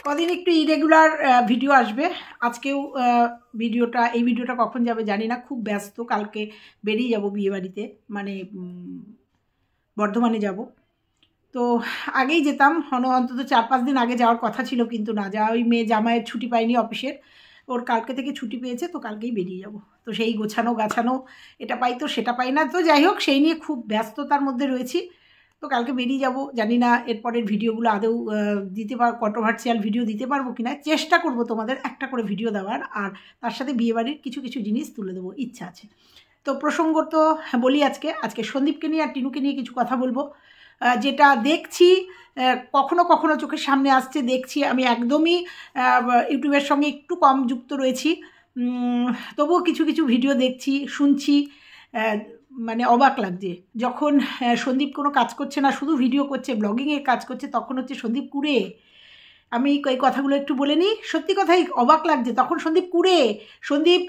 কদিন একটু irregular video আসবে। আজকেও এই ভিডিওটা কখন যাবে জানি না, খুব ব্যস্ত। কালকে বেরিয়ে যাব বিয়েবাড়িতে, মানে বর্ধমানে যাব। তো আগেই যেতাম, অন্তত 4-5 দিন আগে যাওয়ার কথা ছিল, কিন্তু না যাওয়া। ওই মেয়ে জামাইয়ের ছুটি পায়নি অফিসের, ওর কালকে থেকে ছুটি পেয়েছে, তো কালকেই বেরিয়ে যাব। তো সেই গাছানো, এটা পাই তো সেটা পাই না, তো যাই হোক সেই নিয়ে খুব ব্যস্ততার মধ্যে রয়েছি। তো কালকে বেরিয়ে যাব, জানি না এরপরের ভিডিওগুলো আদৌ দিতে কন্ট্রোভার্সিয়াল ভিডিও দিতে পারবো কিনা। চেষ্টা করব তোমাদের একটা করে ভিডিও দেওয়ার, আর তার সাথে বিয়েবাড়ির কিছু কিছু জিনিস তুলে দেবো, ইচ্ছা আছে। তো প্রসঙ্গ তো বলি, আজকে সন্দীপকে নিয়ে আর টিনুকে নিয়ে কিছু কথা বলবো। যেটা দেখছি, কখনো কখনো চোখের সামনে আসছে, দেখছি। আমি একদমই ইউটিউবের সঙ্গে একটু কম যুক্ত রয়েছি, তবুও কিছু কিছু ভিডিও দেখছি, শুনছি, মানে অবাক লাগছে। যখন সন্দীপ কোনো কাজ করছে না, শুধু ভিডিও করছে, ব্লগিংয়ের কাজ করছে, তখন হচ্ছে সন্দীপ কুড়ে। আমি এই কথাগুলো একটু বলে নিই, সত্যি কথাই অবাক লাগছে। তখন সন্দীপ কুড়ে, সন্দীপ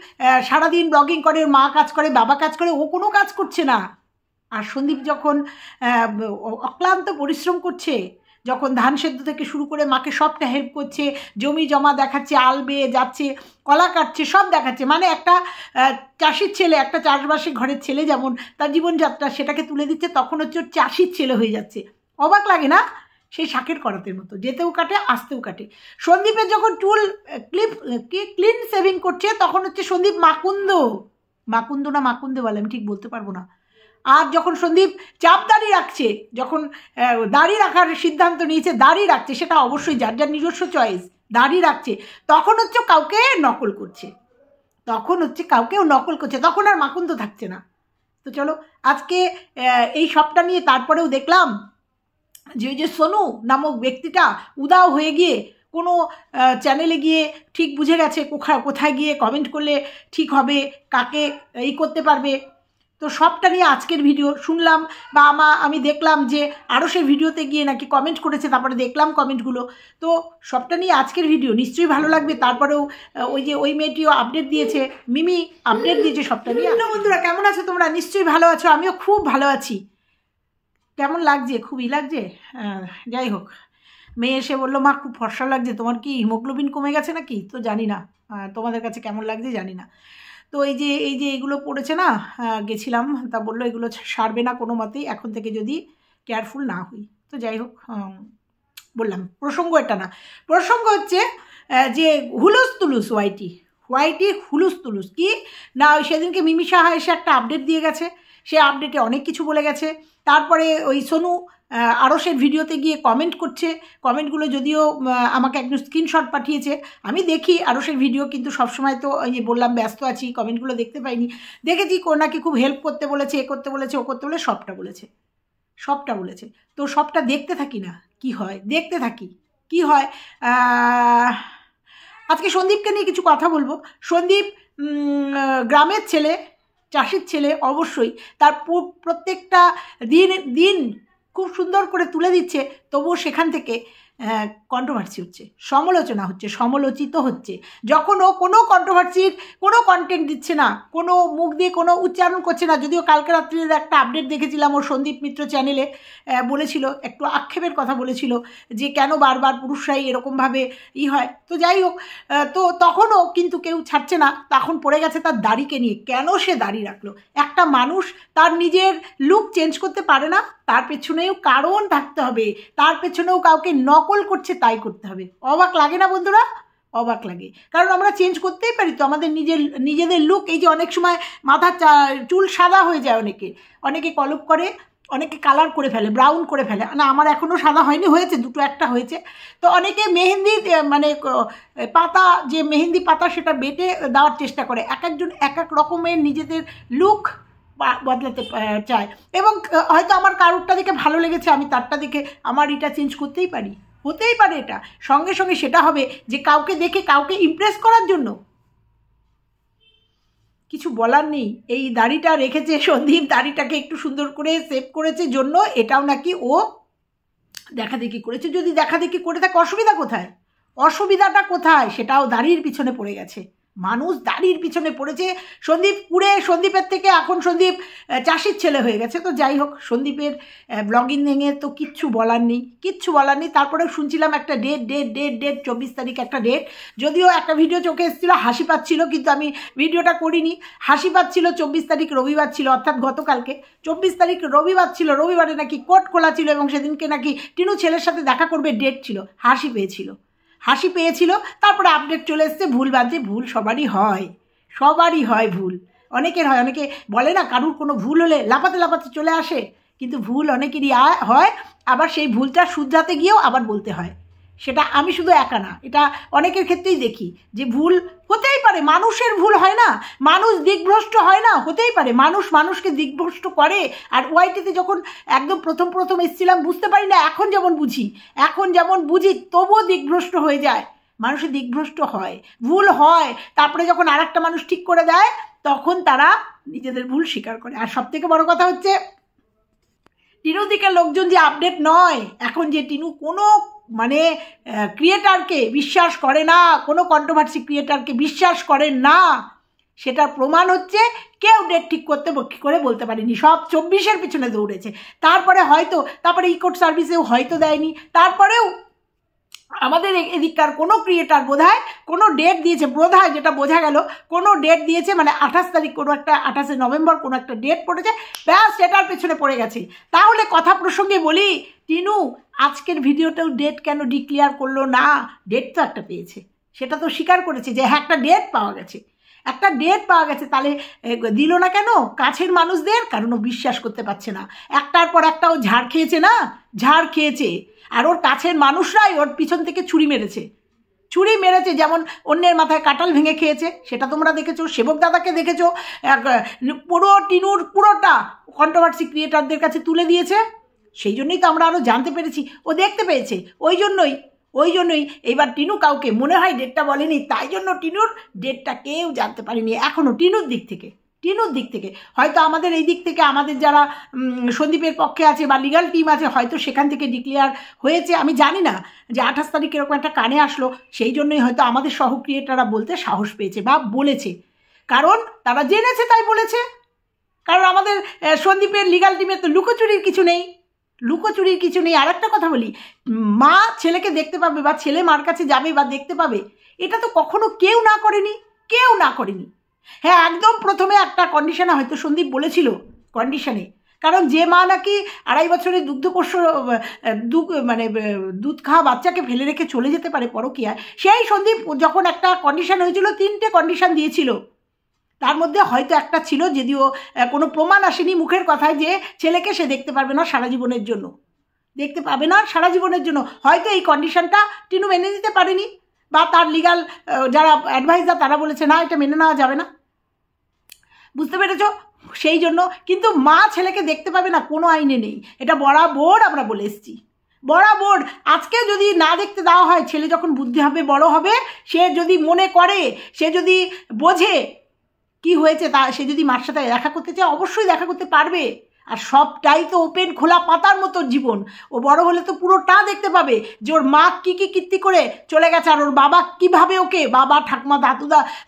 সারাদিন ব্লগিং করে, ওর মা কাজ করে, বাবা কাজ করে, ও কোনো কাজ করছে না। আর সন্দীপ যখন অক্লান্ত পরিশ্রম করছে, যখন ধান সেদ্ধ থেকে শুরু করে মাকে সবটা হেল্প করছে, জমি জমা দেখাচ্ছে, আল বেয়ে যাচ্ছে, কলা কাটছে, সব দেখাচ্ছে, মানে একটা চাষির ছেলে, একটা চাষবাসী ঘরের ছেলে যেমন তার জীবনযাত্রা সেটাকে তুলে দিচ্ছে, তখন হচ্ছে ওর চাষির ছেলে হয়ে যাচ্ছে। অবাক লাগে না? সেই শাকের করাতের মতো, যেতেও কাটে আসতেও কাটে। সন্দীপের যখন চুল ক্লিন সেভিং করছে, তখন হচ্ছে সন্দীপ মাকুন্দ না মাকুন্দে বলে, আমি ঠিক বলতে পারবো না। আর যখন সন্দীপ চাপ দাড়ি রাখছে, যখন দাড়ি রাখার সিদ্ধান্ত নিয়েছে, দাড়ি রাখছে, সেটা অবশ্যই যার যার নিজস্ব চয়েস, দাড়ি রাখছে, তখন হচ্ছে কাউকে নকল করছে, তখন আর মাকুন্দ থাকছে না। তো চলো আজকে এই সবটা নিয়ে, তারপরেও দেখলাম যে ওই যে সোনু নামক ব্যক্তিটা উদাও হয়ে গিয়ে কোনো চ্যানেলে গিয়ে ঠিক বুঝে গেছে কোথায় গিয়ে কমেন্ট করলে ঠিক হবে, কাকে এই করতে পারবে। তো সবটা নিয়ে আজকের ভিডিও শুনলাম, বা আমি দেখলাম যে আরও সেই ভিডিওতে গিয়ে নাকি কমেন্ট করেছে, তারপরে দেখলাম কমেন্টগুলো। তো সবটা নিয়ে আজকের ভিডিও নিশ্চয়ই ভালো লাগবে। তারপরেও ওই মেয়েটিও আপডেট দিয়েছে, মিমি আপডেট দিয়েছে সবটা নিয়ে। বন্ধুরা কেমন আছো তোমরা? নিশ্চয়ই ভালো আছো, আমিও খুব ভালো আছি। কেমন লাগছে? খুবই লাগছে। যাই হোক, মেয়ে এসে বললো, মা খুব ফর্সা লাগছে, তোমার কি হিমোগ্লোবিন কমে গেছে নাকি? তো জানি না তোমাদের কাছে কেমন লাগছে, জানি না। তো এই যে এগুলো পড়েছে না, গেছিলাম, তা বললো এগুলো সারবে না কোনো মতেই, এখন থেকে যদি কেয়ারফুল না হই। তো যাই হোক, বললাম প্রসঙ্গ এটা না, প্রসঙ্গ হচ্ছে যে হুলুস তুলুস হোয়াইটি হুলুস তুলুস কি না। সেদিনকে মিমি সাহা এসে একটা আপডেট দিয়ে গেছে, সে আপডেটে অনেক কিছু বলে গেছে। তারপরে ওই সোনু আরশের ভিডিওতে গিয়ে কমেন্ট করছে, কমেন্টগুলো যদিও আমাকে একজন স্ক্রিনশট পাঠিয়েছে, আমি দেখি আরশের ভিডিও, কিন্তু সবসময় তো ওই যে বললাম ব্যস্ত আছি, কমেন্টগুলো দেখতে পাইনি। দেখেছি নাকি খুব হেল্প করতে বলেছে, এ করতে বলেছে, ও করতে বলেছে, সবটা বলেছে। তো সবটা দেখতে থাকি না, কি হয় দেখতে থাকি, কি হয়। আজকে সন্দীপকে নিয়ে কিছু কথা বলবো। সন্দীপ গ্রামের ছেলে, চাষির ছেলে, অবশ্যই তার প্রত্যেকটা দিন খুব সুন্দর করে তুলে দিচ্ছে, তবুও সেখান থেকে কন্ট্রোভার্সি হচ্ছে, সমালোচনা হচ্ছে, সমালোচিত হচ্ছে। যখন ও কোনো কন্ট্রোভার্সির কোনো কন্টেন্ট দিচ্ছে না, কোনো মুখ দিয়ে কোনো উচ্চারণ করছে না। যদিও কালকে রাত্রির একটা আপডেট দেখেছিলাম, ও সন্দীপ মিত্র চ্যানেলে বলেছিল, একটু আক্ষেপের কথা বলেছিল, যে কেন বারবার পুরুষরাই এরকমভাবে হয়। তো যাই হোক, তো তখনও কিন্তু কেউ ছাড়ছে না। তখন পড়ে গেছে তার দাড়িকে নিয়ে, কেন সে দাড়ি রাখলো। একটা মানুষ তার নিজের লুক চেঞ্জ করতে পারে না, তার পেছনেও কারণ থাকতে হবে, তার পেছনেও কাউকে নকল করছে তাই করতে হবে। অবাক লাগে না বন্ধুরা? অবাক লাগে, কারণ আমরা চেঞ্জ করতেই পারি তো আমাদের নিজেদের লুক। এই যে অনেক সময় মাথার চুল সাদা হয়ে যায়, অনেকে কলপ করে, অনেকে কালার করে ফেলে, ব্রাউন করে ফেলে। না, আমার এখনও সাদা হয়নি, হয়েছে দুটো একটা হয়েছে। তো অনেকে মেহেন্দি, মানে পাতা, যে মেহেন্দি পাতা, সেটা বেটে দেওয়ার চেষ্টা করে। এক একজন এক এক রকমের নিজেদের লুক বদলাতে চায়, এবং হয়তো আমার কারোরটা দেখে ভালো লেগেছে, আমি তারটা দেখে আমার এটা চেঞ্জ করতেই পারি, হতেই পারে। এটা সঙ্গে সঙ্গে সেটা হবে যে কাউকে দেখে কাউকে ইমপ্রেস করার জন্য। কিছু বলার নেই। এই দাড়িটা রেখেছে সন্দীপ, দাড়িটাকে একটু সুন্দর করে সেভ করেছে জন্য, এটাও নাকি ও দেখাদেখি করেছে। যদি দেখাদেখি করে থাকে, অসুবিধাটা কোথায়? সেটাও দাড়ির পিছনে পড়ে গেছে, মানুষ দাড়ির পিছনে পড়েছে। সন্দীপ সন্দীপের থেকে এখন সন্দীপ চাষির ছেলে হয়ে গেছে। তো যাই হোক, সন্দীপের ব্লগিং নিয়ে তো কিচ্ছু বলার নেই। তারপরে শুনছিলাম একটা ডেট 24 তারিখ একটা ডেট। যদিও একটা ভিডিও চোখে এসেছিলো, হাসি পাচ্ছিল, কিন্তু আমি ভিডিওটা করিনি। হাসি পাচ্ছিল, 24 তারিখ রবিবার ছিল, অর্থাৎ গতকালকে 24 তারিখ রবিবার ছিল। রবিবারে নাকি কোর্ট খোলা ছিল এবং সেদিনকে নাকি টিনু ছেলের সাথে দেখা করবে, ডেট ছিল। হাসি পেয়েছিল। তারপরে আপডেট চলে এসছে ভুল বাদে। ভুল সবারই হয় ভুল, অনেকের হয়। অনেকে বলে না, কারুর কোনো ভুল হলে লাপাতে চলে আসে, কিন্তু ভুল অনেকেরই হয়। আবার সেই ভুলটা শুধরাতে গিয়েও আবার বলতে হয়। সেটা আমি শুধু একা না, এটা অনেকের ক্ষেত্রেই দেখি যে ভুল হতেই পারে। মানুষের ভুল হয় না, মানুষ দিকভ্রষ্ট হয় না, হতেই পারে। মানুষকে দিকভ্রষ্ট করে। আর ওয়াইটিতে যখন একদম প্রথম এসেছিলাম বুঝতে পারি না, এখন যেমন বুঝি তবুও দিকভ্রষ্ট হয়ে যায়। মানুষের দিকভ্রষ্ট হয়, ভুল হয়। তারপরে যখন আর একটা মানুষ ঠিক করে দেয়, তখন তারা নিজেদের ভুল স্বীকার করে। আর সব থেকে বড় কথা হচ্ছে, টিনুর দিকে লোকজন যে আপডেট নয় এখন, যে টিনু কোনো ক্রিয়েটারকে বিশ্বাস করে না, কোনো কন্ট্রোভার্সি ক্রিয়েটারকে বিশ্বাস করেন না, সেটার প্রমাণ হচ্ছে কেউ ডেট ঠিক করে বলতে পারেনি। সব 24-এর পিছনে দৌড়েছে। তারপরে ইকোট সার্ভিসেও হয়তো দেয়নি। তারপরেও আমাদের এদিককার কোনো ক্রিয়েটার বোধহয় কোনো ডেট দিয়েছে, যেটা বোঝা গেল, কোনো ডেট দিয়েছে, 28 তারিখ কোনো একটা, 28 নভেম্বর কোনো একটা ডেট পড়েছে, ব্যাস সেটার পেছনে পড়ে গেছে। তাহলে কথা প্রসঙ্গে বলি, টিনু আজকের ভিডিওতেও ডেট কেন ডিক্লেয়ার করলো না? ডেট তো একটা পেয়েছে, সেটা তো স্বীকার করেছে যে হ্যাঁ একটা ডেট পাওয়া গেছে। তাহলে দিল না কেন কাছের মানুষদের? কারণ ও বিশ্বাস করতে পারছে না। একটার পর একটা ও ঝাড় খেয়েছে। আর ওর কাছের মানুষরাই ওর পিছন থেকে ছুরি মেরেছে। যেমন অন্যের মাথায় কাঁঠাল ভেঙে খেয়েছে, সেটা তোমরা দেখেছো। সেবক দাদাকে দেখেছো, টিনুর পুরোটা কন্ট্রোভার্সি ক্রিয়েটারদের কাছে তুলে দিয়েছে। সেই জন্যই তো আমরা আরও জানতে পেরেছি, ও দেখতে পেয়েছে। ওই জন্যই এইবার টিনু কাউকে মনে হয় ডেটটা বলেনি, তাই জন্য টিনুর ডেটটা কেউ জানতে পারেনি এখনও। টিনুর দিক থেকে হয়তো আমাদের এই দিক থেকে, আমাদের যারা সন্দীপের পক্ষে আছে বা লিগাল টিম আছে, হয়তো সেখান থেকে ডিক্লেয়ার হয়েছে। আমি জানি না যে 28 তারিখ এরকম একটা কানে আসলো, সেই জন্যই হয়তো আমাদের সহ ক্রিয়েটাররা বলতে সাহস পেয়েছে বা বলেছে, কারণ তারা জেনেছে তাই বলেছে। কারণ আমাদের সন্দীপের লিগাল টিমে তো লুকোচুরির কিছু নেই। আর একটা কথা বলি, মা ছেলেকে দেখতে পাবে বা ছেলে মার কাছে যাবে বা দেখতে পাবে, এটা তো কখনো কেউ না করেনি। হ্যাঁ, একদম প্রথমে একটা কন্ডিশনে হয়তো সন্দীপ বলেছিল, কারণ যে মা নাকি 2.5 বছরের দুধ খাওয়া বাচ্চাকে ফেলে রেখে চলে যেতে পারে পরকীয়ায়, সেই সন্দীপ যখন একটা কন্ডিশন হয়েছিল, 3টে কন্ডিশন দিয়েছিল। তার মধ্যে হয়তো একটা ছিল, যদিও কোনো প্রমাণ আসেনি মুখের কথায়, যে ছেলেকে সে দেখতে পাবে না সারা জীবনের জন্য। হয়তো এই কন্ডিশনটা টিনু মেনে নিতে পারেনি, বা তার লিগাল যারা অ্যাডভাইজার তারা বলেছে না, এটা মেনে নেওয়া যাবে না। বুঝতে পেরেছ? সেই জন্য। কিন্তু মা ছেলেকে দেখতে পাবে না কোনো আইনে নেই, এটা বরাবর আমরা বলে এসেছি। আজকে যদি না দেখতে দেওয়া হয়, ছেলে যখন বুদ্ধি হবে, বড় হবে, সে যদি মনে করে, সে যদি বোঝে কি হয়েছে, সে যদি মার সাথে দেখা করতে চায়, অবশ্যই দেখা করতে পারবে। আর সবটাই তো ওপেন খোলা পাতার মতো জীবন। ও বড় হলে তো পুরোটা দেখতে পাবে, যে ওর মা কী কীর্তি করে চলে গেছে, আর ওর বাবা কীভাবে ওকে, বাবা ঠাকুমা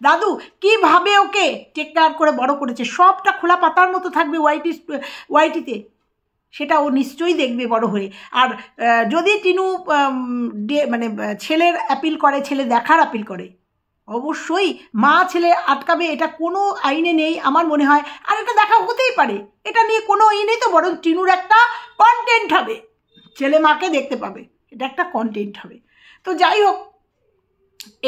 দাদু কীভাবে ওকে টেক কেয়ার করে বড় করেছে। সবটা খোলা পাতার মতো থাকবে ওয়াইটিতে। সেটা ও নিশ্চয়ই দেখবে বড় হয়ে। আর যদি টিনু ছেলের অ্যাপিল করে, ছেলে দেখার অ্যাপিল করে, অবশ্যই মা ছেলে আটকাবে, এটা কোনো আইনে নেই আমার মনে হয়। আর এটা দেখা হতেই পারে, এটা নিয়ে কোনো নেই তো, বরং টিনুর একটা কন্টেন্ট হবে, ছেলে মাকে দেখতে পাবে, এটা একটা কন্টেন্ট হবে। তো যাই হোক,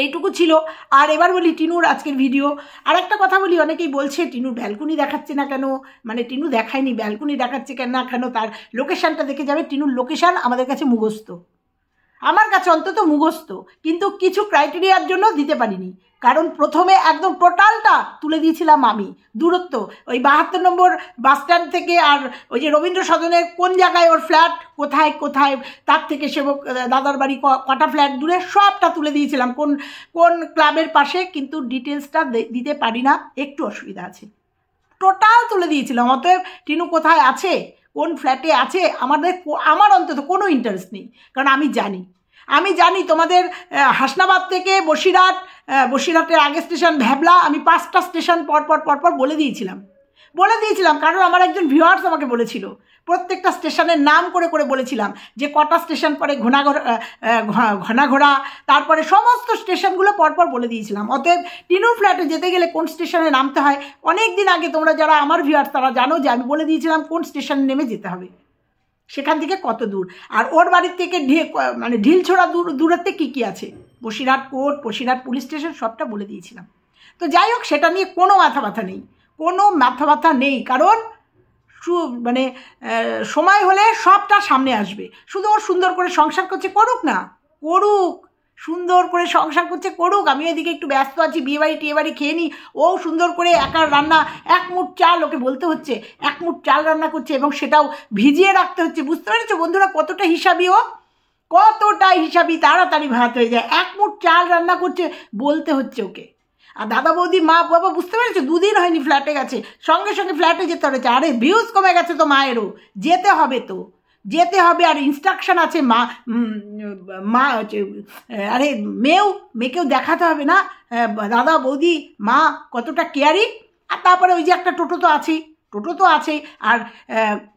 এইটুকু ছিল। আর এবার বলি টিনুর আজকের ভিডিও। আর একটা কথা বলি, অনেকেই বলছে টিনুর ব্যালকনি দেখাচ্ছে না কেন, টিনু দেখায়নি, ব্যালকনি দেখাচ্ছে না কেন, তার লোকেশানটা দেখে যাবে। টিনুর লোকেশান আমাদের কাছে মুখস্থ, আমার কাছে অন্তত মুখস্থ, কিন্তু কিছু ক্রাইটেরিয়ার জন্য দিতে পারিনি। কারণ প্রথমে একদম টোটালটা তুলে দিয়েছিলাম আমি, দূরত্ব ওই 72 নম্বর বাস স্ট্যান্ড থেকে, আর ওই যে রবীন্দ্র সদনের কোন জায়গায় ওর ফ্ল্যাট, কোথায় তার থেকে সেবক দাদার বাড়ি কটা ফ্ল্যাট দূরে, সবটা তুলে দিয়েছিলাম, কোন ক্লাবের পাশে। কিন্তু ডিটেলসটা দিতে পারি না, একটু অসুবিধা আছে। টোটাল তুলে দিয়েছিলাম। অতএব টিনু কোথায় আছে, কোন ফ্ল্যাটে আছে, আমার অন্তত কোনো ইন্টারেস্ট নেই, কারণ আমি জানি। আমি জানি তোমাদের হাসনাবাদ থেকে বসিরহাটের আগে স্টেশন ভ্যাবলা, আমি 5টা স্টেশন পর বলে দিয়েছিলাম, কারণ আমার একজন ভিউয়ার্স আমাকে বলেছিল, প্রত্যেকটা স্টেশনের নাম করে বলেছিলাম যে কটা স্টেশন পরে ঘোড়া, তারপরে সমস্ত স্টেশনগুলো পরপর বলে দিয়েছিলাম। অতএব টিনুর ফ্ল্যাটে যেতে গেলে কোন স্টেশনে নামতে হয় অনেক দিন আগে তোমরা যারা আমার ভিউয়ার্স তারা জানো যে আমি বলে দিয়েছিলাম কোন স্টেশনে নেমে যেতে হবে, সেখান থেকে কত দূর, আর ওর বাড়ির থেকে মানে ঢিলছোড়া দূরত্বে কী আছে, Basirhat court, Basirhat police station সবটা বলে দিয়েছিলাম। তো যাই হোক, সেটা নিয়ে কোনো মাথা ব্যথা নেই, কারণ মানে সময় হলে সবটা সামনে আসবে। শুধু ওর সুন্দর করে সংসার করছে, করুক, সুন্দর করে সংসার করছে, করুক। আমি এদিকে একটু ব্যস্ত আছি, টিয়ে বাড়ি খেয়ে নিই। ও সুন্দর করে একা রান্না, 1 মুঠ চাল ওকে বলতে হচ্ছে, 1 মুঠ চাল রান্না করছে এবং সেটাও ভিজিয়ে রাখতে হচ্ছে। বুঝতে পেরেছো বন্ধুরা কতটা হিসাবি ও, কতটাই হিসাবি, তাড়াতাড়ি ভাত হয়ে যায়। 1 মুঠ চাল রান্না করছে বলতে হচ্ছে ওকে। আর দাদা বৌদি মা বাবা বুঝতে পেরেছো, 2 দিন হয়নি ফ্ল্যাটে গেছে, সঙ্গে ফ্ল্যাটে যেতে হয়েছে। আরে ভিউজ কমে গেছে তো মায়েরও, যেতে হবে। আর ইনস্ট্রাকশন আছে মা আরে মেয়েকেও দেখাতে হবে না দাদা বৌদি মা কতটা কেয়ারিং। আর তারপরে ওই যে একটা টোটো তো আছেই, আর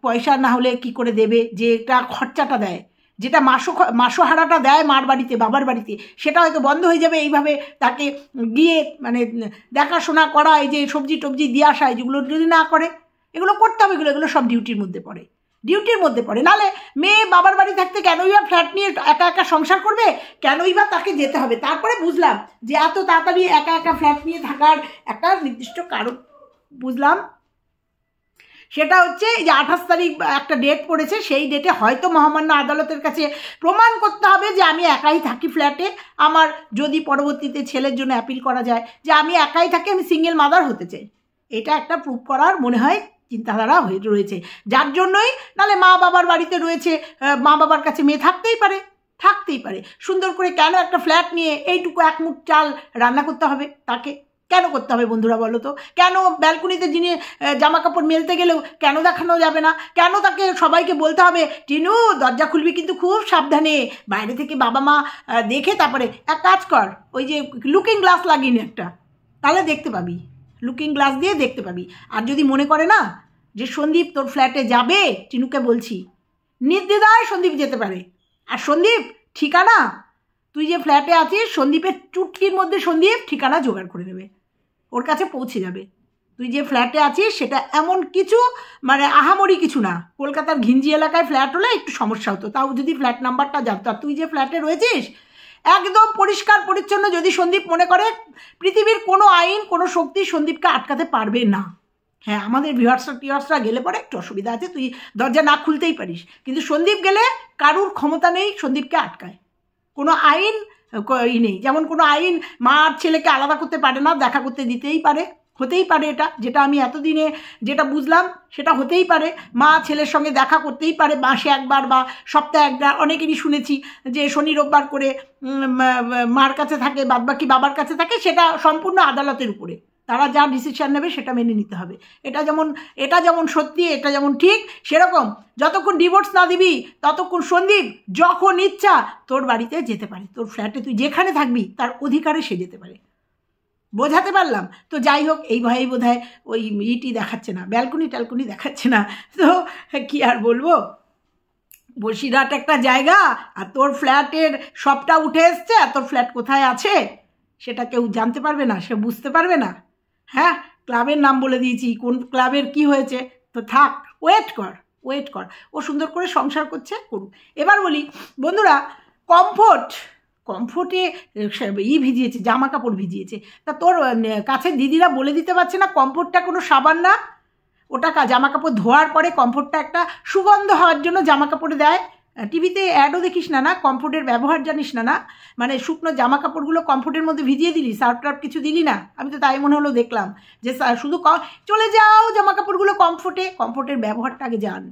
পয়সা না হলে কি করে দেবে, যে এটা খরচাটা দেয়, যেটা মাসোহারাটা দেয় মার বাড়িতে বাবার বাড়িতে, সেটা হয়তো বন্ধ হয়ে যাবে। এইভাবে তাকে গিয়ে মানে দেখাশোনা করা, এই যে সবজি টবজি দিয়ে আসা, যেগুলো যদি না করে, এগুলো করতে হবে, এগুলো সব ডিউটির মধ্যে পড়ে। নাহলে মেয়ে বাবার বাড়ি থাকতে কেনই বা ফ্ল্যাট নিয়ে একা সংসার করবে, কেনই বা তাকে যেতে হবে। তারপরে বুঝলাম যে এত তাড়াতাড়ি একা ফ্ল্যাট নিয়ে থাকার একটা নির্দিষ্ট কারণ বুঝলাম, সেটা হচ্ছে যে 28 তারিখ একটা ডেট পড়েছে, সেই ডেটে হয়তো মহামান্য আদালতের কাছে প্রমাণ করতে হবে যে আমি একাই থাকি ফ্ল্যাটে। আমার যদি পরবর্তীতে ছেলের জন্য অ্যাপিল করা যায় যে আমি একাই থাকি, আমি সিঙ্গেল মাদার হতে চাই, এটা একটা প্রুভ করার মনে হয় চিন্তাধারা হয়ে রয়েছে, যার জন্যই, নাহলে মা বাবার বাড়িতে রয়েছে, মা বাবার কাছে মেয়ে থাকতেই পারে। সুন্দর করে কেন একটা ফ্ল্যাট নিয়ে এইটুকু 1 মুঠ চাল রান্না করতে হবে তাকে, কেন করতে হবে বন্ধুরা বলো তো? কেন ব্যালকনিতে যিনি জামা কাপড় মেলতে গেলেও কেন দেখানো যাবে না? কেন তাকে সবাইকে বলতে হবে টিনু দরজা খুলবি কিন্তু খুব সাবধানে, বাইরে থেকে বাবা মা দেখে তারপরে এক কাজ কর, ওই যে লুকিং গ্লাস লাগিয়ে নে একটা, তাহলে দেখতে পাবি, লুকিং গ্লাস দিয়ে দেখতে পাবি। আর যদি মনে করে না যে সন্দীপ তোর ফ্ল্যাটে যাবে, টিনুকে বলছি নির্দ্বিধায় সন্দীপ যেতে পারে। আর সন্দীপ ঠিকানা, তুই যে ফ্ল্যাটে আছিস, সন্দীপের চুটকির মধ্যে সন্দীপ ঠিকানা জোগাড় করে নেবে, ওর কাছে পৌঁছে যাবে। তুই যে ফ্ল্যাটে আছিস সেটা এমন কিছু মানে আহামরি কিছু না, কলকাতার ঘিঞ্জি এলাকায় ফ্ল্যাট হলে একটু সমস্যা হতো, তাও যদি ফ্ল্যাট নাম্বারটা জানতো। আর তুই যে ফ্ল্যাটে রয়েছিস একদম পরিষ্কার পরিচ্ছন্ন, যদি সন্দীপ মনে করে পৃথিবীর কোনো আইন কোনো শক্তি সন্দীপকে আটকাতে পারবে না। হ্যাঁ, আমাদের ভিউয়ার্সরা গেলে পরে একটু অসুবিধা আছে, তুই দরজা না খুলতেই পারিস, কিন্তু সন্দীপ গেলে কারুর ক্ষমতা নেই সন্দীপকে আটকায়, কোনো আইন নেই। যেমন কোনো আইন মা আর ছেলেকে আলাদা করতে পারে না, দেখা করতে দিতেই পারে, হতেই পারে, যেটা আমি এতদিনে যেটা বুঝলাম সেটা হতেই পারে। মা ছেলের সঙ্গে দেখা করতেই পারে মাসে একবার বা সপ্তাহে একবার, অনেকেরই শুনেছি যে শনি রোববার করে মার কাছে থাকে, বাদবাকি বাবার কাছে থাকে, সেটা সম্পূর্ণ আদালতের উপরে, তারা যা ডিসিশন নেবে সেটা মেনে নিতে হবে। এটা যেমন সত্যি, এটা যেমন ঠিক, সেরকম যতক্ষণ ডিভোর্স না দিবি ততক্ষণ সন্দীপ যখন ইচ্ছা তোর বাড়িতে যেতে পারে, তোর ফ্ল্যাটে তুই যেখানে থাকবি তার অধিকারে সে যেতে পারে। বোঝাতে পারলাম তো? যাই হোক, এই ভয়েই বোধহয় ওই ইটি দেখাচ্ছে না, ব্যালকনি দেখাচ্ছে না, তো কি আর বলবো। বসিরহাট একটা জায়গা, আর তোর ফ্ল্যাটের সবটা উঠে এসছে, আর তোর ফ্ল্যাট কোথায় আছে সেটা কেউ জানতে পারবে না, সে বুঝতে পারবে না। হ্যাঁ, ক্লাবের নাম বলে দিয়েছি, কোন ক্লাবের কি হয়েছে, তো থাক, ওয়েট কর, ও সুন্দর করে সংসার করছে, করুক। এবার বলি বন্ধুরা, কমফোর্টে ভিজিয়েছে, জামা কাপড় ভিজিয়েছে, তা তোর কাছে দিদিরা বলে দিতে পারছে না কমফোর্টটা কোনো সাবান না, ওটা জামা কাপড় ধোয়ার পরে কমফোর্টটা একটা সুগন্ধ হওয়ার জন্য জামা কাপড়ে দেয়। টিভিতে অ্যাডও দেখিস না কমফোর্টের ব্যবহার জানিস না, মানে শুকনো জামা কাপড়গুলো কমফোর্টের মধ্যে ভিজিয়ে দিলি, সার্ফ টার্ফ কিছু দিলি না? আমি তো তাই মনে হলো দেখলাম যে শুধু চলে যাও জামা কাপড়গুলো কমফোর্টের ব্যবহারটা আগে জান।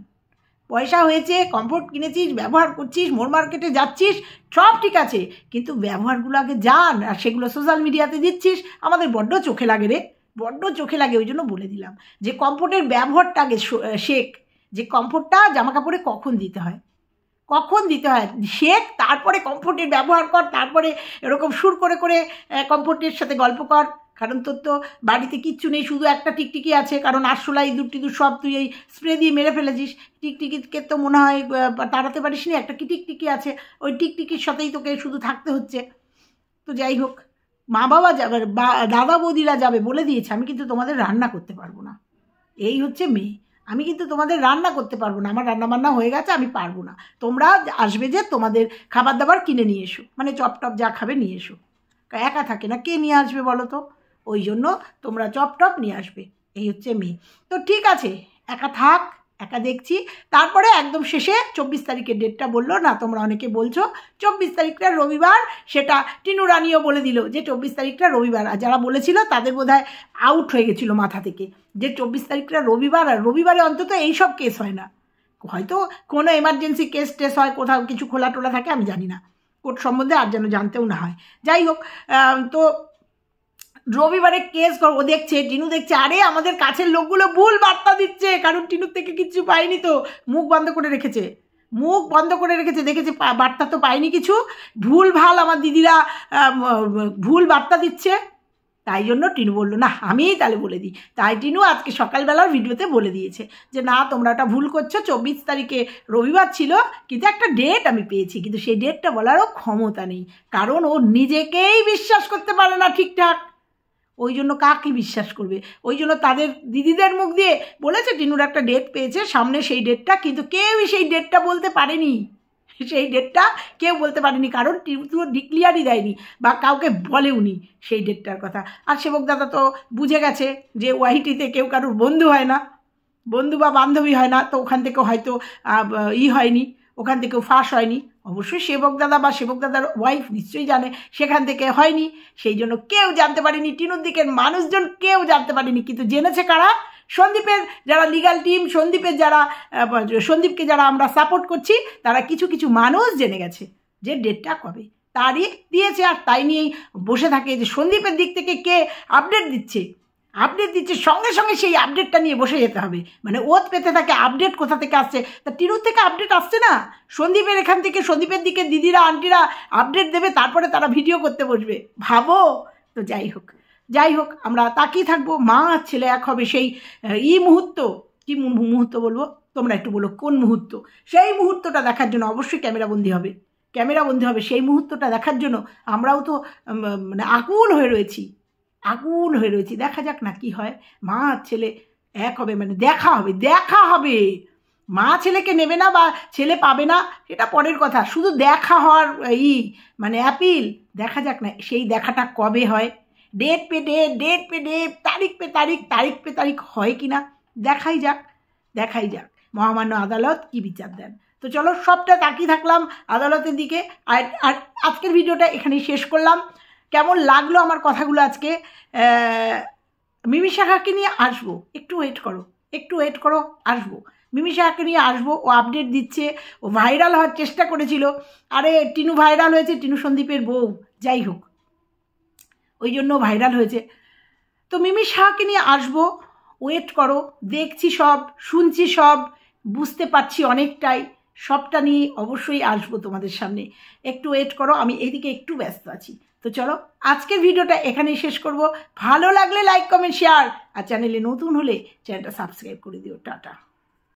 পয়সা হয়েছে, কমফোর্ট কিনেছিস, ব্যবহার করছিস, মোর মার্কেটে যাচ্ছিস, সব ঠিক আছে, কিন্তু ব্যবহারগুলো আগে জান। আর সেগুলো সোশ্যাল মিডিয়াতে দিচ্ছিস, আমাদের বড্ড চোখে লাগে রে, ওই জন্য বলে দিলাম যে কমফোর্টের ব্যবহারটা আগে শেখ, যে কমফোর্টটা জামা কাপড়ে কখন দিতে হয়, কখন দিতে হয় শেখ, তারপরে কমফোর্টের ব্যবহার কর, তারপরে এরকম সুর করে করে কমফোর্টের সাথে গল্প কর। কারণ তোর তো বাড়িতে কিচ্ছু নেই, শুধু একটা টিকটিকি আছে, কারণ আরশোলা ইঁদুর টিঁদুর সব তুই এই স্প্রে দিয়ে মেরে ফেলেছিস। টিকটিকিকে তো মনে হয় তাড়াতে পারিস নি, একটা কি টিকটিকি আছে, ওই টিকটিকির সাথেই তোকে শুধু থাকতে হচ্ছে। তো যাই হোক, মা বাবা যাবে, দাদা বৌদিরা যাবে বলে দিয়েছে, আমি কিন্তু তোমাদের রান্না করতে পারবো না। এই হচ্ছে মেয়ে, আমি কিন্তু তোমাদের রান্না করতে পারবো না, আমার রান্না বান্না হয়ে গেছে, আমি পারবো না। তোমরা আসবে যে তোমাদের খাবার দাবার কিনে নিয়ে এসো, মানে চপ টপ যা খাবে নিয়ে এসো। একা থাকে না, কে নিয়ে আসবে বলো তো? ওই জন্য তোমরা চপ টপ নিয়ে আসবে, এই হচ্ছে মেয়ে। তো ঠিক আছে, একা থাক, একা দেখছি। তারপরে একদম শেষে 24 তারিখের ডেটটা বললো না, তোমরা অনেকে বলছো 24 তারিখটা রবিবার, সেটা টিনু রানিও বলে দিল যে 24 তারিখটা রবিবার। আর যারা বলেছিল তাদের বোধহয় আউট হয়ে গেছিলো মাথা থেকে, যে 24 তারিখটা রবিবার, আর রবিবারে অন্তত এইসব কেস হয় না। হয়তো কোনো এমার্জেন্সি কেস টেস হয়, কোথাও কিছু খোলা টোলা থাকে, আমি জানি না, কোর্ট সম্বন্ধে আর যেন জানতেও না হয়। যাই হোক, তো রবিবারে কেস ও দেখছে, টিনু দেখছে, আরে আমাদের কাছের লোকগুলো ভুল বার্তা দিচ্ছে, কারণ টিনুর থেকে কিচ্ছু পায়নি, তো মুখ বন্ধ করে রেখেছে, মুখ বন্ধ করে রেখেছে, দেখেছে বার্তা তো পায়নি কিছু, ভুল ভাল আমার দিদিরা ভুল বার্তা দিচ্ছে। তাই জন্য টিনু বললো না, আমিই তাহলে বলে দিই। তাই টিনু আজকে সকালবেলার ভিডিওতে বলে দিয়েছে যে না, তোমরা ওটা ভুল করছো, 24 তারিখে রবিবার ছিল, কিন্তু একটা ডেট আমি পেয়েছি, কিন্তু সেই ডেটটা বলারও ক্ষমতা নেই, কারণ ও নিজেকেই বিশ্বাস করতে পারে না ঠিকঠাক। ওই জন্য কাকে বিশ্বাস করবে? ওই জন্য তাদের দিদিদের মুখ দিয়ে বলেছে টিনুর একটা ডেট পেয়েছে সামনে, সেই ডেটটা, কিন্তু কেউই সেই ডেটটা বলতে পারেনি, সেই ডেটটা কেউ বলতে পারেনি, কারণ টিনু ডিক্লিয়ারই দেয়নি বা কাউকে বলেওনি সেই ডেটটার কথা। আর সেবক দাদা তো বুঝে গেছে যে ওয়াইটিতে কেউ কারোর বন্ধু হয় না, বন্ধু বা বান্ধবী হয় না, তো ওখান থেকেও হয়তো হয়নি, ওখান থেকেও ফাঁস হয়নি। অবশ্যই সেবক দাদা বা সেবক দাদার ওয়াইফ নিশ্চয়ই জানে সেখান থেকে হয়নি, সেই জন্য কেউ জানতে পারেনি, টিনুর দিকের মানুষজন কেউ জানতে পারেনি। কিন্তু জেনেছে কারা? সন্দীপের যারা লিগাল টিম, সন্দীপের যারা, সন্দীপকে যারা আমরা সাপোর্ট করছি, তারা কিছু কিছু মানুষ জেনে গেছে যে ডেটটা কবে, তারিখ দিয়েছে, আর তাই নিয়েই বসে থাকে যে সন্দীপের দিক থেকে কে আপডেট দিচ্ছে, সঙ্গে সঙ্গে সেই আপডেটটা নিয়ে বসে যেতে হবে, মানে ওত পেতে থাকে আপডেট কোথা থেকে আসছে। তা টিনুর থেকে আপডেট আসছে না, সন্দীপের এখান থেকে, সন্দীপের দিকে দিদিরা আন্টিরা আপডেট দেবে, তারপরে তারা ভিডিও করতে বসবে, ভাবো। তো যাই হোক আমরা তাকিয়ে থাকবো, মা আর ছেলে এক হবে, সেই মুহূর্ত, কি মুহূর্ত বলবো, তোমরা একটু বলো কোন মুহূর্ত, সেই মুহূর্তটা দেখার জন্য অবশ্যই ক্যামেরাবন্দি হবে, সেই মুহূর্তটা দেখার জন্য আমরাও তো মানে আকুল হয়ে রয়েছি, দেখা যাক না কি হয়। মা আর ছেলে এক হবে, মানে দেখা হবে, মা ছেলেকে নেবে না বা ছেলে পাবে না সেটা পরের কথা, শুধু দেখা হওয়ার মানে অ্যাপিল, দেখা যাক না সেই দেখাটা কবে হয়, ডেট পে ডেট, তারিখ পে তারিখ হয় কি না, দেখাই যাক। মহামান্য আদালত কি বিচার দেন। তো চলো, সবটা তাকিয়ে থাকলাম আদালতের দিকে। আর আজকের ভিডিওটা এখানেই শেষ করলাম। কেমন লাগলো আমার কথাগুলো আজকে? মিমি শাখাকে নিয়ে আসবো, একটু ওয়েট করো, আসবো, মিমি শাখাকে নিয়ে আসবো। ও আপডেট দিচ্ছে, ও ভাইরাল হওয়ার চেষ্টা করেছিল, আরে টিনু ভাইরাল হয়েছে, টিনু সন্দীপের বউ, যাই হোক ওই জন্য ভাইরাল হয়েছে। তো মিমি শাখাকে নিয়ে আসবো, ওয়েট করো, দেখছি সব, শুনছি সব, বুঝতে পারছি অনেকটাই, সবটা নিয়ে অবশ্যই আসবো তোমাদের সামনে, একটু ওয়েট করো, আমি এদিকে একটু ব্যস্ত আছি। তো চলো, আজকের ভিডিওটা এখানেই শেষ করব। ভালো লাগলে লাইক কমেন্ট শেয়ার, আর চ্যানেলে নতুন হলে চ্যানেলটা সাবস্ক্রাইব করে দিও। টাটা।